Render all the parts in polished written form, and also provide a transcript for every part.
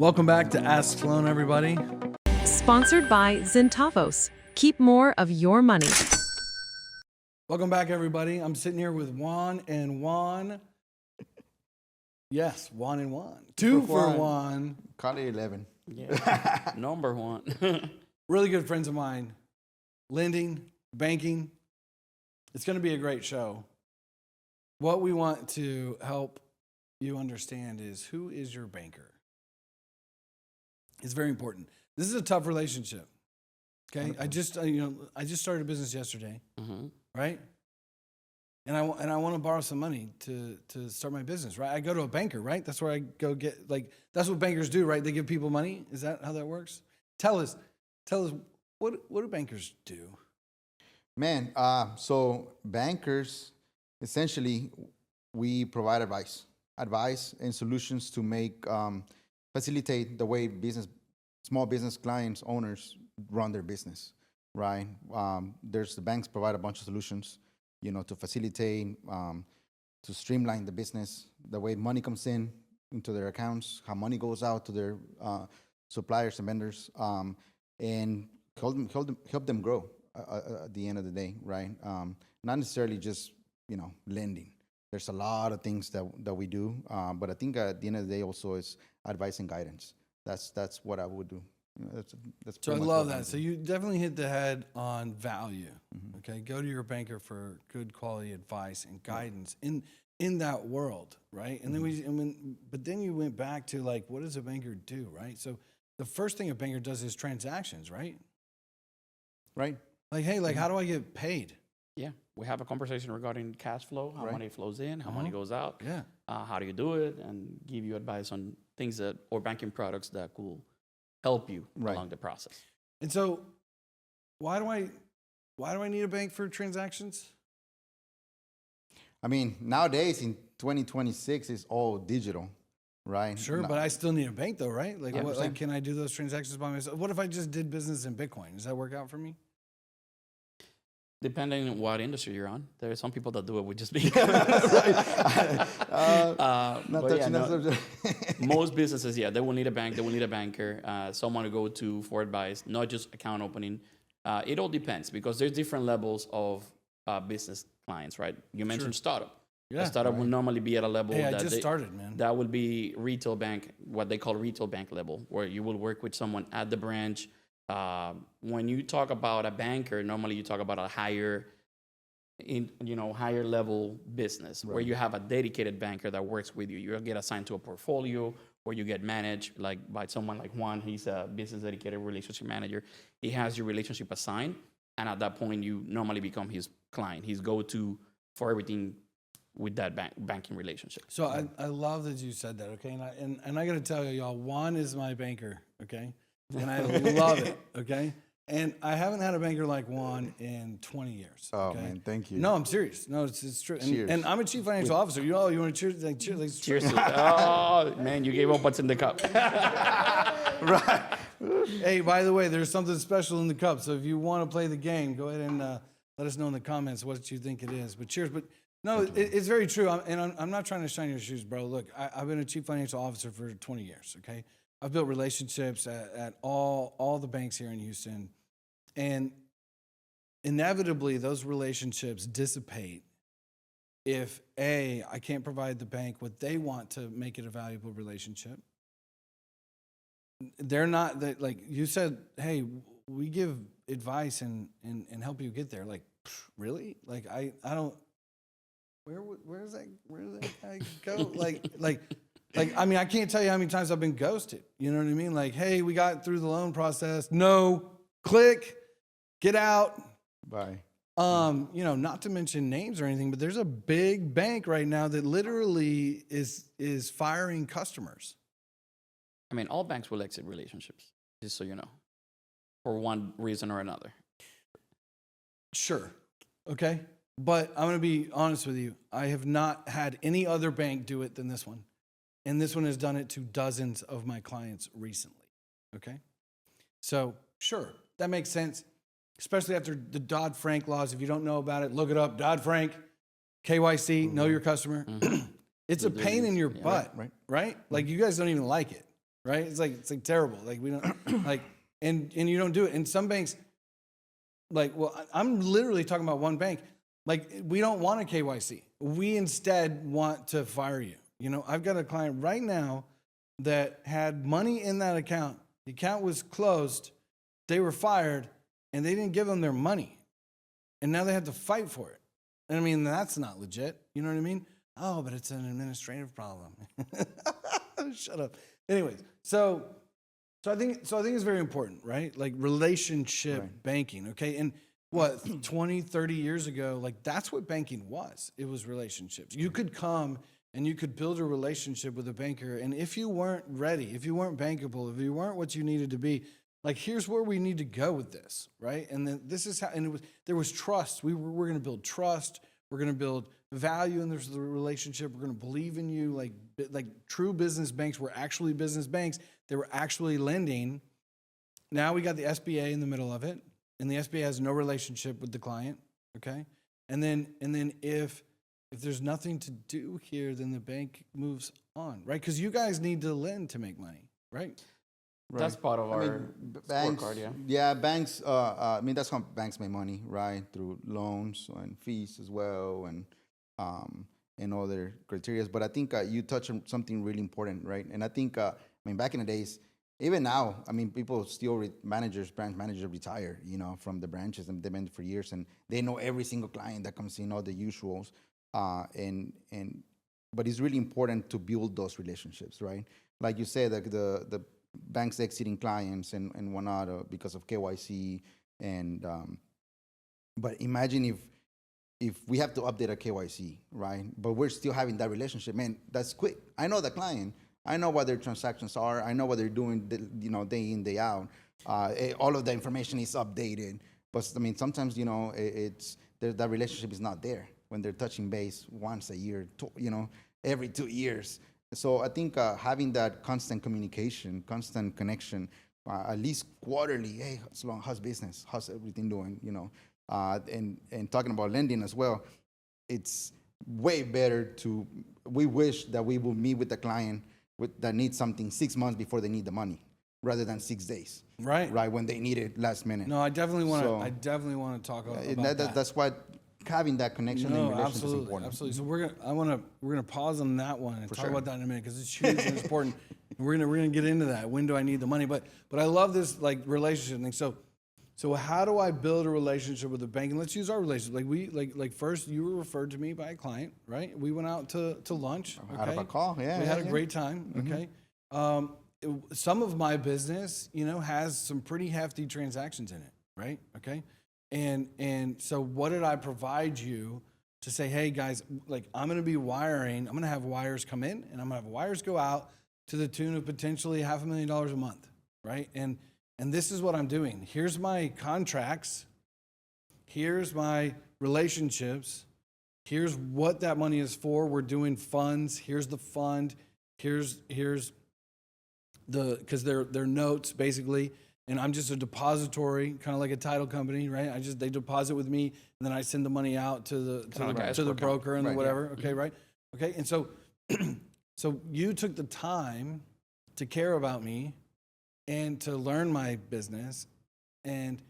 Welcome back to Ask Sloan, everybody. Sponsored by Zentavos. Keep more of your money. Welcome back, everybody. I'm sitting here with Juan and Juan. Yes, Juan and Juan. Two for Juan. Call it 11. Yeah, number one. Really good friends of mine. Lending, banking. It's going to be a great show. What we want to help you understand is, who is your banker? It's very important. This is a tough relationship. Okay, I just started a business yesterday, right? And I want to borrow some money to start my business, right? I go to a banker, right? That's where I go get, that's what bankers do, right? They give people money. Is that how that works? Tell us, what do bankers do? Man, so bankers, essentially, we provide advice and solutions to make, facilitate the way small business clients, owners run their business, right? The banks provide a bunch of solutions, to facilitate, to streamline the business, the way money comes into their accounts, how money goes out to their suppliers and vendors, and help them grow at the end of the day, right? Not necessarily just, lending. There's a lot of things that we do, but I think at the end of the day also is advice and guidance. That's what I would do. That's so I love that. So you definitely hit the head on value. Okay, go to your banker for good quality advice and guidance in that world, right? And then but then you went back to what does a banker do, right? So the first thing a banker does is transactions, right? Right. How do I get paid? Yeah, we have a conversation regarding cash flow, how money flows in, how money goes out. Yeah. How do you do it, and give you advice on things or banking products that could help you along the process. And so, why do I need a bank for transactions? I mean, nowadays in 2026, it's all digital, right? Sure, but I still need a bank though, right? Can I do those transactions by myself? What if I just did business in Bitcoin? Does that work out for me? Depending on what industry you're on, there are some people that do it with just being. Most businesses, they will need a bank. They will need a banker, someone to go to for advice, not just account opening. It all depends because there's different levels of business clients, right? You mentioned startup. Yeah, a startup will normally be at a level I just started, man. That would be retail bank, what they call retail bank level, where you will work with someone at the branch. When you talk about a banker, normally you talk about a higher level business where you have a dedicated banker that works with you. You'll get assigned to a portfolio or you get managed by someone like Juan. He's a business dedicated relationship manager. He has your relationship assigned. And at that point, you normally become his client, his go-to for everything with that banking relationship. So I love that you said that, okay? And I got to tell you, y'all, Juan is my banker, okay? And I love it, okay? And I haven't had a banker like Juan in 20 years. Oh, okay? man, thank you. No, I'm serious. No, it's true. Cheers. And I'm a chief financial officer. You want to cheers? Cheers. Cheers. Oh, man, you gave up what's in the cup. Right. Hey, by the way, there's something special in the cup. So if you want to play the game, go ahead and let us know in the comments what you think it is. But cheers. But no, it's very true. I'm not trying to shine your shoes, bro. Look, I've been a chief financial officer for 20 years, okay? I've built relationships at all the banks here in Houston. And inevitably, those relationships dissipate if, A, I can't provide the bank what they want to make it a valuable relationship. They're not, like you said, hey, we give advice and help you get there. Like, really? Like, I don't, where does that guy go? Like, I mean, I can't tell you how many times I've been ghosted. You know what I mean? Like, hey, we got through the loan process. No, click, get out. Bye. Not to mention names or anything, but there's a big bank right now that literally is firing customers. I mean, all banks will exit relationships, just so you know, for one reason or another. Sure. Okay. But I'm going to be honest with you. I have not had any other bank do it than this one. And this one has done it to dozens of my clients recently, okay? So, sure, that makes sense, especially after the Dodd-Frank laws. If you don't know about it, look it up. Dodd-Frank, KYC, know your customer. It's a pain in your butt, right? Like, you guys don't even like it. right? It's like terrible. Like we don't like, and you don't do it. And some banks, like, well, I'm literally talking about one bank. Like, we don't want a KYC. We instead want to fire you. You know, I've got a client right now that had money in that account. The account was closed. They were fired, and they didn't give them their money. And now they have to fight for it. And I mean, that's not legit. You know what I mean? Oh, but it's an administrative problem. Shut up. Anyways, so I think it's very important, right? Like relationship banking, okay? And what, 20, 30 years ago, like that's what banking was. It was relationships. You could come and you could build a relationship with a banker, and if you weren't ready, if you weren't bankable, if you weren't what you needed to be, like here's where we need to go with this, right? And then this is how, and there was trust. We're going to build trust. We're going to build value in this relationship. We're going to believe in you. Like true business banks were actually business banks. They were actually lending. Now we got the SBA in the middle of it, and the SBA has no relationship with the client. Okay, and then if there's nothing to do here, then the bank moves on, right? Because you guys need to lend to make money, right? That's part of our banks, scorecard, yeah. Yeah, banks. I mean, that's how banks make money, right? Through loans and fees as well, and other criteria. But I think you touched on something really important, right? And I think, I mean, back in the days, even now, I mean, people still branch managers retire, you know, from the branches, and they've been for years, and they know every single client that comes in, all the usuals, but it's really important to build those relationships, right? Like you said, like the banks exiting clients and whatnot because of KYC, and but imagine if we have to update a KYC, right? But we're still having that relationship, man. That's quick. I know the client. I know what their transactions are. I know what they're doing, you know, day in, day out. All of the information is updated. But I mean, sometimes, you know, that relationship is not there when they're touching base once a year, you know, every 2 years. So I think having that constant communication, constant connection, at least quarterly, hey, Sloan, how's business? How's everything doing? You know, and talking about lending as well, it's way better we wish that we will meet with the client that needs something 6 months before they need the money, rather than 6 days. Right. Right, when they need it last minute. No, I definitely want to talk about that. That's why having that connection and relationship is important. Absolutely. So we're gonna pause on that one and talk about that in a minute, because it's huge and it's important. And we're gonna get into that. When do I need the money? But I love this like relationship thing. So how do I build a relationship with a bank? And let's use our relationship. Like first, you were referred to me by a client, right? We went out to lunch. Okay? Out of a call, yeah. We had a great time. Okay. Some of my business, you know, has some pretty hefty transactions in it, right? Okay. And so what did I provide you to say, hey guys, like I'm going to be wiring, I'm going to have wires come in, and I'm going to have wires go out to the tune of potentially $500,000 a month, right? And this is what I'm doing. Here's my contracts. Here's my relationships. Here's what that money is for. We're doing funds. Here's the fund. Here's because they're notes basically. And I'm just a depository, kind of like a title company, right? They deposit with me, and then I send the money out to the broker and whatever. Yeah. Okay, right? Okay, and so so you took the time to care about me and to learn my business, and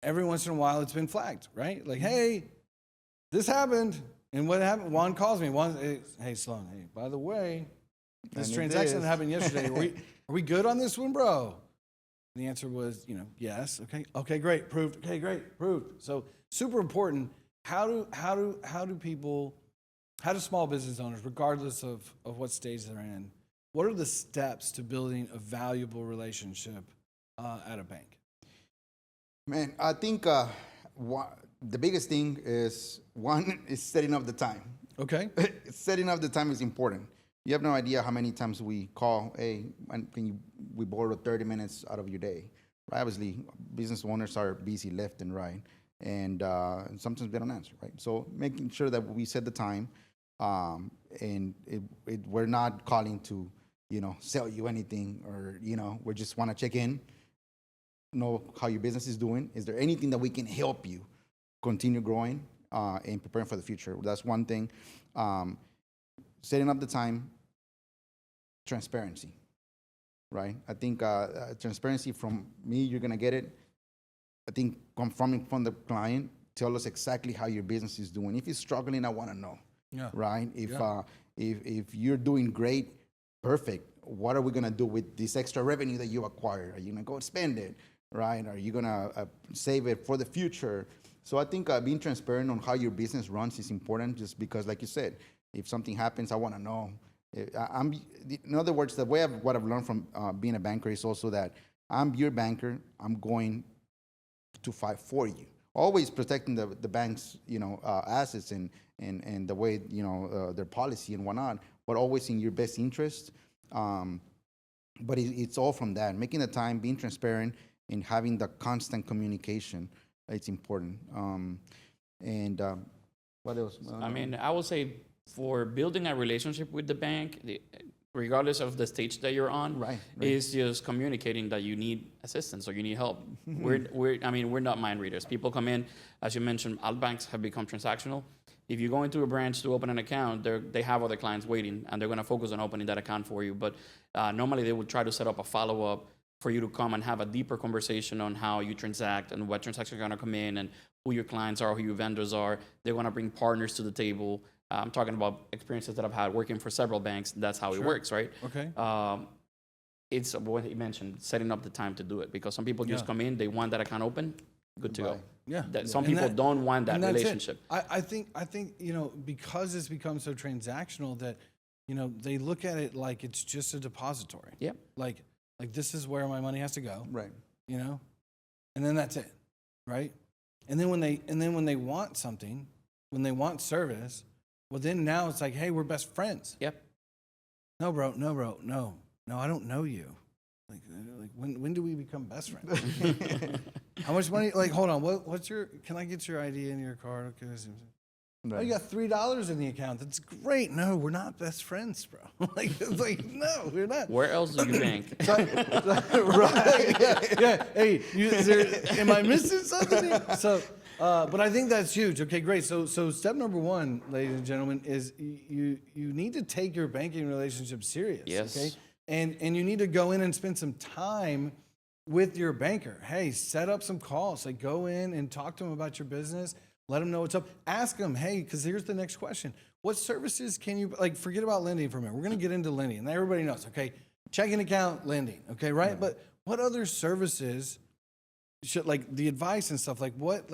every once in a while it's been flagged, right? Like, hey, this happened, and what happened? Juan calls me. Hey, Sloan, hey, by the way, this transaction that happened yesterday. Are we good on this one, bro? The answer was, you know, yes. Okay, great, proved. Okay, great, proved. So super important. How do small business owners, regardless of what stage they're in, what are the steps to building a valuable relationship at a bank? Man, I think the biggest thing is setting up the time. Okay. Setting up the time is important. You have no idea how many times we call, hey, we borrow 30 minutes out of your day. Right? Obviously, business owners are busy left and right, and sometimes they don't answer, right? So making sure that we set the time, and we're not calling to, you know, sell you anything, or, you know, we just want to check in, know how your business is doing. Is there anything that we can help you continue growing and preparing for the future? That's one thing. Setting up the time, transparency. right? I think transparency from me, you're gonna get it. I think coming from the client, tell us exactly how your business is doing. If it's struggling, I want to know, right? If you're doing great, perfect. What are we gonna do with this extra revenue that you acquired? Are you gonna go spend it, right? Are you gonna save it for the future? So I think being transparent on how your business runs is important, just because, like you said, if something happens, I want to know. In other words, what I've learned from being a banker is also that I'm your banker. I'm going to fight for you, always protecting the bank's assets and the way their policy and whatnot, but always in your best interest. But it's all from that, making the time, being transparent, and having the constant communication. It's important. What else? I mean, I would say for building a relationship with the bank, regardless of the stage that you're on, right. is just communicating that you need assistance or you need help. We're not mind readers. People come in, as you mentioned, all banks have become transactional. If you go into a branch to open an account, they have other clients waiting, and they're going to focus on opening that account for you. But normally they would try to set up a follow-up for you to come and have a deeper conversation on how you transact and what transactions are going to come in and who your clients are, who your vendors are. They're going to bring partners to the table. I'm talking about experiences that I've had working for several banks. That's how it works, right? Okay. It's what he mentioned, setting up the time to do it, because some people just come in, they want that account open, good to go. Yeah. Some people don't want that that's relationship. I think because it's become so transactional that they look at it like it's just a depository. Yep. Like this is where my money has to go. Right. And then that's it, right? And then when they want something, when they want service, well then now it's like, hey, we're best friends. Yep. No, bro, no, I don't know you. Like when do we become best friends? How much money? Like, hold on, what's your? Can I get your ID and your card? Okay. Right. Oh, you got $3 in the account. That's great. No, we're not best friends, bro. No, we're not. Where else do you bank? Right? Yeah. Hey, am I missing something here? So, but I think that's huge. Okay, great. So step number one, ladies and gentlemen, is you need to take your banking relationship serious. Yes. Okay. And you need to go in and spend some time with your banker. Hey, set up some calls. Like, go in and talk to them about your business. Let them know what's up. Ask them, hey, because here's the next question. What services can you, forget about lending for a minute. We're going to get into lending. And everybody knows, okay, checking account, lending, okay, right? But what other services should, the advice and stuff, what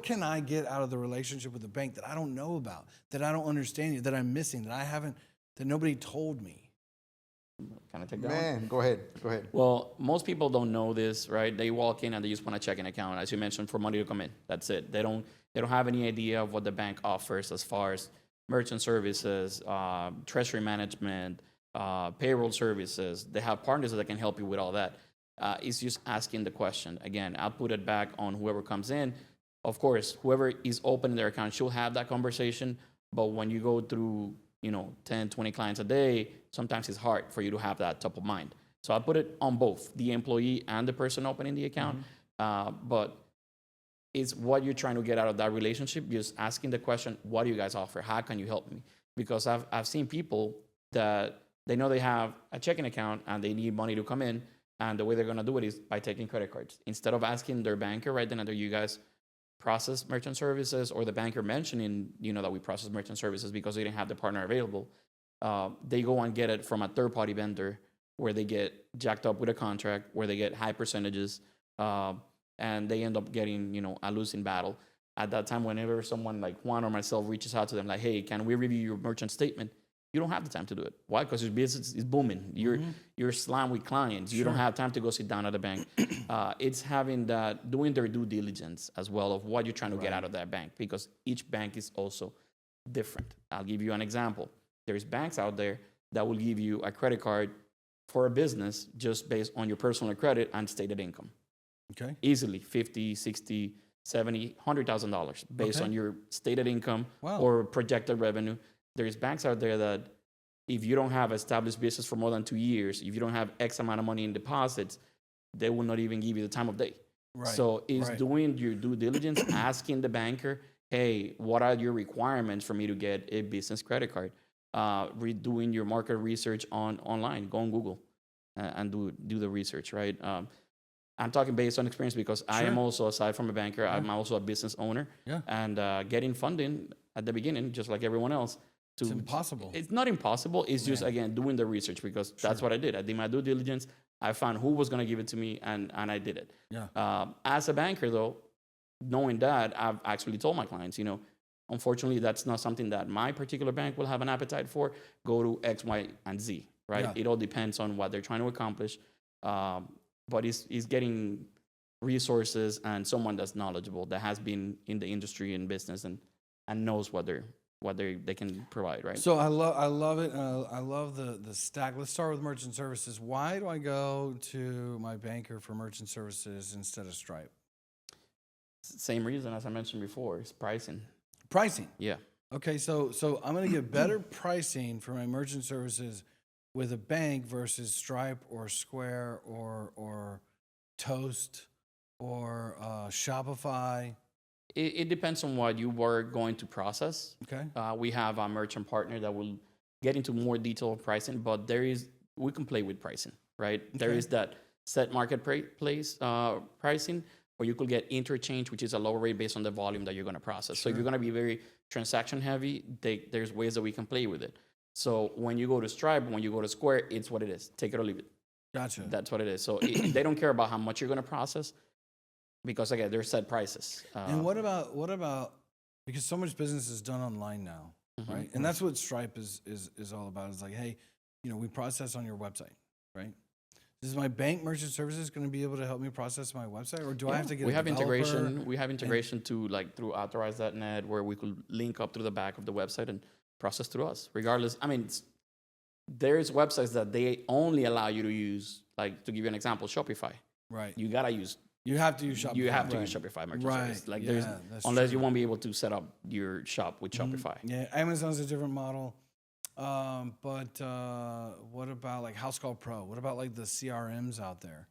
can I get out of the relationship with the bank that I don't know about, that I don't understand, that I'm missing, that nobody told me? Can I take that one? Go ahead. Well, most people don't know this, right? They walk in and they just want a checking account, as you mentioned, for money to come in. That's it. They don't have any idea of what the bank offers as far as merchant services, treasury management, payroll services. They have partners that can help you with all that. It's just asking the question. Again, I'll put it back on whoever comes in. Of course, whoever is opening their account should have that conversation. But when you go through 10, 20 clients a day, sometimes it's hard for you to have that top of mind. So I put it on both the employee and the person opening the account. But it's what you're trying to get out of that relationship. Just asking the question, what do you guys offer? How can you help me? Because I've seen people that they know they have a checking account and they need money to come in. And the way they're going to do it is by taking credit cards. Instead of asking their banker right then and there, you guys process merchant services, or the banker mentioning, that we process merchant services because they didn't have the partner available. They go and get it from a third-party vendor where they get jacked up with a contract, where they get high percentages, and they end up getting, a losing battle. At that time, whenever someone like Juan or myself reaches out to them, like, hey, can we review your merchant statement? You don't have the time to do it. Why? Because your business is booming. You're slammed with clients. You don't have time to go sit down at a bank. It's having that, doing their due diligence as well of what you're trying to get out of that bank, because each bank is also different. I'll give you an example. There's banks out there that will give you a credit card for a business just based on your personal credit and stated income. Okay. Easily $50, $60, $70, $100,000 based on your stated income or projected revenue. There's banks out there that if you don't have established business for more than 2 years, if you don't have X amount of money in deposits, they will not even give you the time of day. Right. So it's doing your due diligence, asking the banker, hey, what are your requirements for me to get a business credit card? doing your market research online. Go on Google and do the research, right? I'm talking based on experience because I am also, aside from a banker, I'm also a business owner. Yeah. And getting funding at the beginning, just like everyone else, It's impossible. It's not impossible. It's just, again, doing the research because that's what I did. I did my due diligence. I found who was going to give it to me, and I did it. Yeah. As a banker, though, knowing that, I've actually told my clients, unfortunately, that's not something that my particular bank will have an appetite for. Go to X, Y, and Z, right? Yeah. It all depends on what they're trying to accomplish. But it's getting resources and someone that's knowledgeable, that has been in the industry and business and knows what they can provide, right? So I love it. I love the stack. Let's start with merchant services. Why do I go to my banker for merchant services instead of Stripe? Same reason as I mentioned before, it's pricing. Pricing. Yeah. Okay, so I'm going to get better pricing for my merchant services with a bank versus Stripe or Square or Toast or Shopify. It depends on what you were going to process. Okay. We have a merchant partner that will get into more detail of pricing, but we can play with pricing, right? Okay. There is that set marketplace pricing, or you could get interchange, which is a lower rate based on the volume that you're going to process. Sure. So if you're going to be very transaction heavy, there's ways that we can play with it. So when you go to Stripe, when you go to Square, it's what it is. Take it or leave it. Gotcha. That's what it is. So they don't care about how much you're going to process because, again, they're set prices. And what about, because so much business is done online now, right? And that's what Stripe is all about. It's like, hey, we process on your website, right? Is my bank merchant services going to be able to help me process my website, or do I have to get? We have integration. We have integration through authorize.net, where we could link up through the back of the website and process through us. Regardless, I mean, there's websites that they only allow you to use. Like, to give you an example, Shopify. Right. You gotta use. You have to use Shopify. You have to use Shopify merchant service. Like, unless you won't be able to set up your shop with Shopify. Yeah, Amazon's a different model. But what about like House Call Pro? What about like the CRMs out there?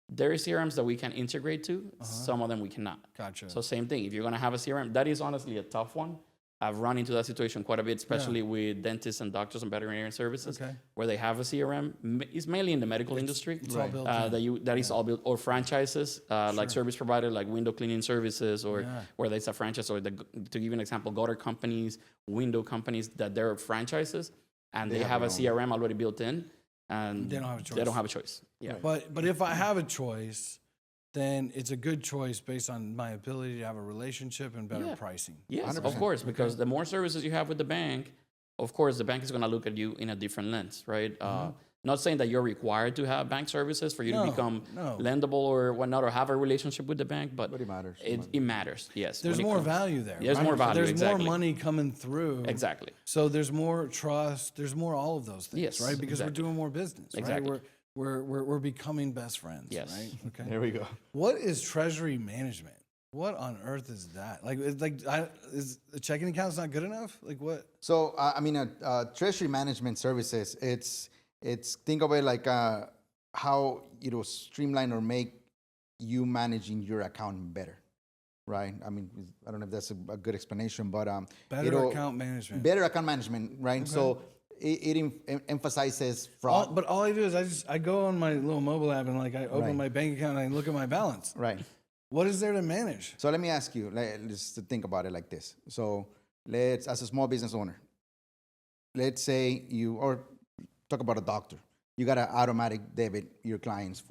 There are CRMs that we can integrate to. Some of them we cannot. Gotcha. So same thing. If you're going to have a CRM, that is honestly a tough one. I've run into that situation quite a bit, especially with dentists and doctors and veterinarian services, where they have a CRM. It's mainly in the medical industry. It's all built that is all built, or franchises, like service provider, like window cleaning services, or whether it's a franchise, or to give you an example, gutter companies, window companies, that they're franchises, and they have a CRM already built in, and they don't have a choice. They don't have a choice. Yeah. But if I have a choice, then it's a good choice based on my ability to have a relationship and better pricing. Yes, 100%. Of course, because the more services you have with the bank, of course, the bank is going to look at you in a different lens, right? Not saying that you're required to have bank services for you to become lendable or whatnot, or have a relationship with the bank, but it matters. It matters, yes. There's more value there. There's more value, There's more money coming through. Exactly. So there's more trust. There's more all of those things, yes, right? Because we're doing more business, exactly. Right? We're becoming best friends, yes. right? Okay. There we go. What is treasury management? What on earth is that? Like, is the checking account's not good enough? Like what? So treasury management services. It's think of it like how streamline or make you managing your account better, right? I mean, I don't know if that's a good explanation, but better account management. Better account management, right? Okay. So it emphasizes fraud. But all I do is I go on my little mobile app and I open my bank account and I look at my balance. Right. What is there to manage? So let me ask you, let's think about it like this. So as a small business owner, let's say or talk about a doctor. You got to automatic debit your clients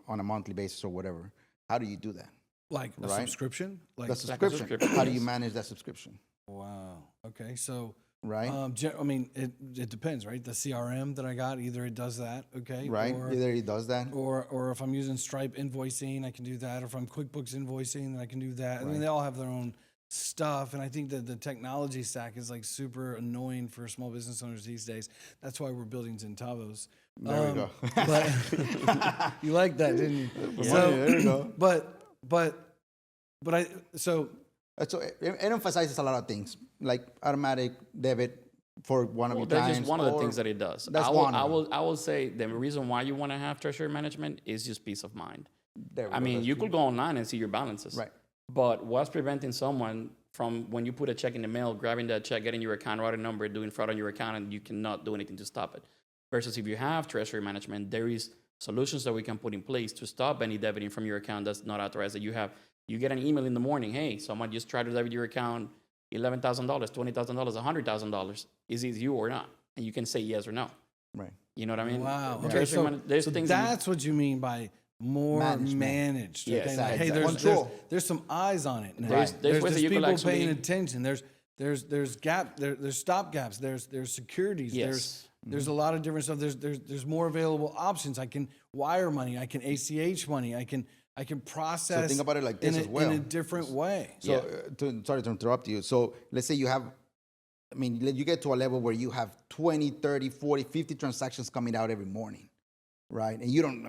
on a monthly basis or whatever. How do you do that? Like a subscription? Like a subscription. How do you manage that subscription? Wow. Okay. So, right. I mean, it depends, right? The CRM that I got, either it does that, okay? Right. Either it does that. Or if I'm using Stripe invoicing, I can do that. Or if I'm QuickBooks invoicing, then I can do that. Right. I mean, they all have their own stuff, and I think that the technology stack is like super annoying for small business owners these days. That's why we're building Centavos. There we go. But you like that, didn't you? Yeah, so, there we go. So it emphasizes a lot of things, like automatic debit for one of your clients. That's just one of the things that it does. That's I will say the reason why you want to have treasury management is just peace of mind. I mean, you could go online and see your balances. Right. But what's preventing someone from when you put a check in the mail, grabbing that check, getting your account routing number, doing fraud on your account, and you cannot do anything to stop it. Versus if you have treasury management, there is solutions that we can put in place to stop any debiting from your account that's not authorized. That you get an email in the morning, hey, someone just tried to debit your account $11,000, $20,000, $100,000. Is it you or not? And you can say yes or no. Right. You know what I mean? Wow. The Okay, treasury so things that's what you mean by more managed. Yes, Okay? Like, hey, Control. there's some eyes on it. Now. There's ways that you could people actually- paying attention. There's stop gaps. There's securities. Yes. There's a lot of different stuff. There's more available options. I can wire money. I can ACH money. I can process. So think about it like this in as well. in a different way. So, sorry to interrupt you. So, let's say you have, you get to a level where you have 20, 30, 40, 50 transactions coming out every morning, right? And you don't,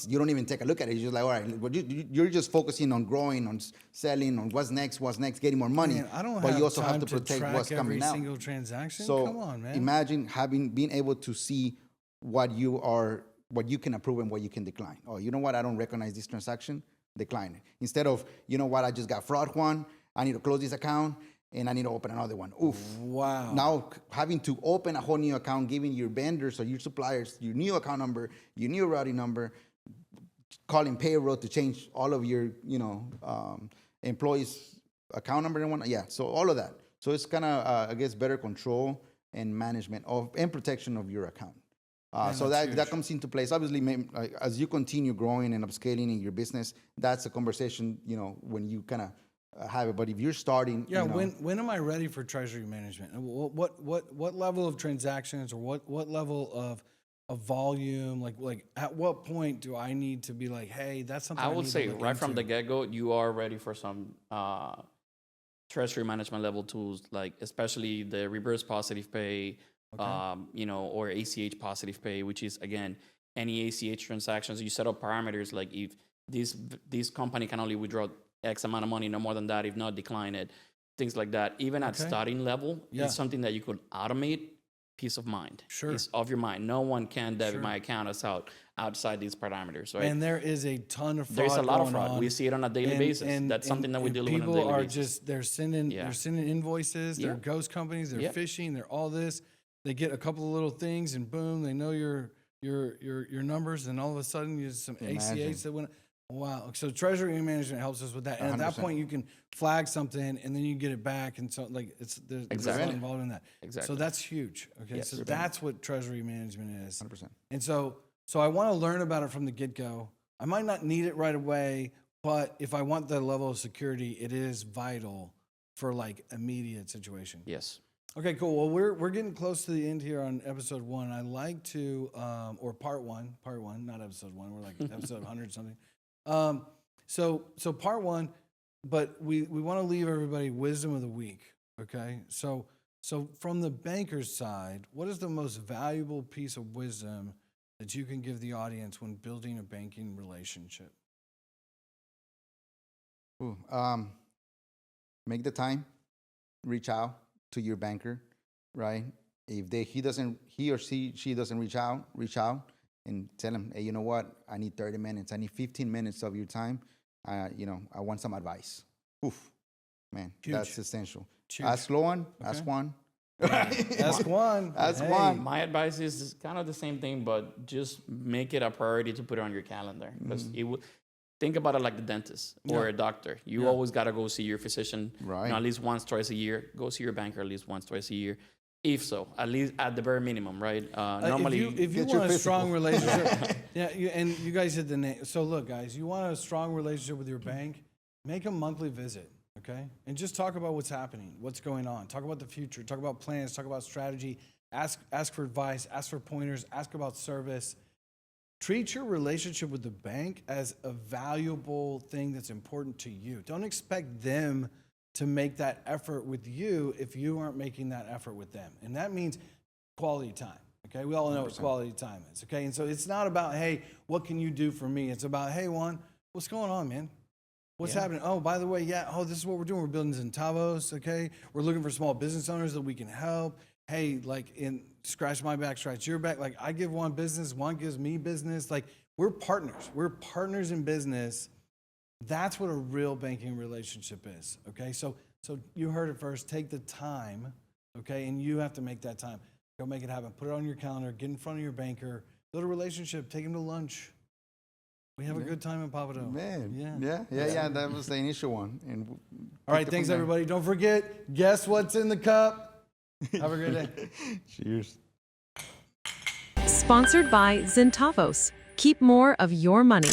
you don't even take a look at it. You're just like, all right, well, you're just focusing on growing, on selling, on what's next, getting more money. Man, I don't but have you also time have to to protect track what's every coming out. single transaction. So Come on, man. imagine being able to see what you can approve and what you can decline. Oh, you know what? I don't recognize this transaction. Decline it. Instead of, you know what? I just got fraud, Juan. I need to close this account and I need to open another one. Oof. Wow. Now having to open a whole new account, giving your vendors or your suppliers your new account number, your new routing number, calling payroll to change all of your, employees' account number and whatnot. Yeah. So all of that. So it's kind of, I guess, better control and management and protection of your account. So that comes into place. Obviously, as you continue growing and upscaling in your business, that's a conversation, when you kind of have it. But if you're starting, when am I ready for treasury management? What level of transactions or what level of volume? Like at what point do I need to be like, hey, that's something I would need say to look right from into? the get-go, you are ready for some treasury management level tools, like especially the reverse positive pay, or ACH positive pay, which is, again, any ACH transactions. You set up parameters like if this company can only withdraw X amount of money, no more than that, if not, decline it, things like that. Even at starting level, it's something that you could automate. Peace of mind. Sure. It's of your mind. No one can debit my account outside these parameters, right? And there is a ton of fraud. There's a lot of going fraud. on. We see it on a daily basis. That's something that we deal with on a daily People are basis. just they're sending invoices. They're ghost companies. They're phishing. They're all this. They get a couple of little things and boom, they know your numbers, and all of a sudden you have some ACH that went. Wow. So treasury management helps us with that. And 100%. at that point you can flag something and then you get it back, and so there's a lot involved in that. Exactly. So that's huge. Okay. Yes. So that's what treasury management is. 100%. And so I want to learn about it from the get-go. I might not need it right away, but if I want the level of security, it is vital for like immediate situation. Yes. Okay, cool. Well, we're getting close to the end here on episode 1. I like to, or part one, not episode 1. We're like episode 100 something. So part 1, but we want to leave everybody wisdom of the week. Okay, so from the banker's side, what is the most valuable piece of wisdom that you can give the audience when building a banking relationship? Make the time, reach out to your banker, right? If he or she doesn't reach out and tell him, hey, you know what? I need 30 minutes. I need 15 minutes of your time. I want some advice. Oof, man, Huge. That's essential. Huge. Ask Sloan, ask Juan. Ask Juan. Ask Hey. Juan. My advice is kind of the same thing, but just make it a priority to put it on your calendar. Because think about it like the dentist or a doctor. You always got to go see your physician Right. at least once, twice a year. Go see your banker at least once, twice a year. If so, at least at the bare minimum, right? Normally, if you get your want a strong physical. relationship, and you guys hit the name. So look, guys, you want a strong relationship with your bank, make a monthly visit, okay? And just talk about what's happening, what's going on. Talk about the future. Talk about plans. Talk about strategy. Ask for advice. Ask for pointers. Ask about service. Treat your relationship with the bank as a valuable thing that's important to you. Don't expect them to make that effort with you if you aren't making that effort with them. And that means quality time, okay? We all know what quality time is, okay? And so it's not about, hey, what can you do for me? It's about, hey, Juan, what's going on, man? What's happening? Oh, by the way, this is what we're doing. We're building centavos, okay? We're looking for small business owners that we can help. Hey, scratch my back, scratch your back. Like, I give Juan business, Juan gives me business. Like, we're partners. We're partners in business. That's what a real banking relationship is, okay? So So you heard it first. Take the time, okay? And you have to make that time. Go make it happen. Put it on your calendar. Get in front of your banker. Build a relationship. Take him to lunch. We have a good time in Papado. Man, yeah. That was the initial one. And all right, thanks everybody. Don't forget, guess what's in the cup. Have a great day. Cheers. Sponsored by Centavos. Keep more of your money.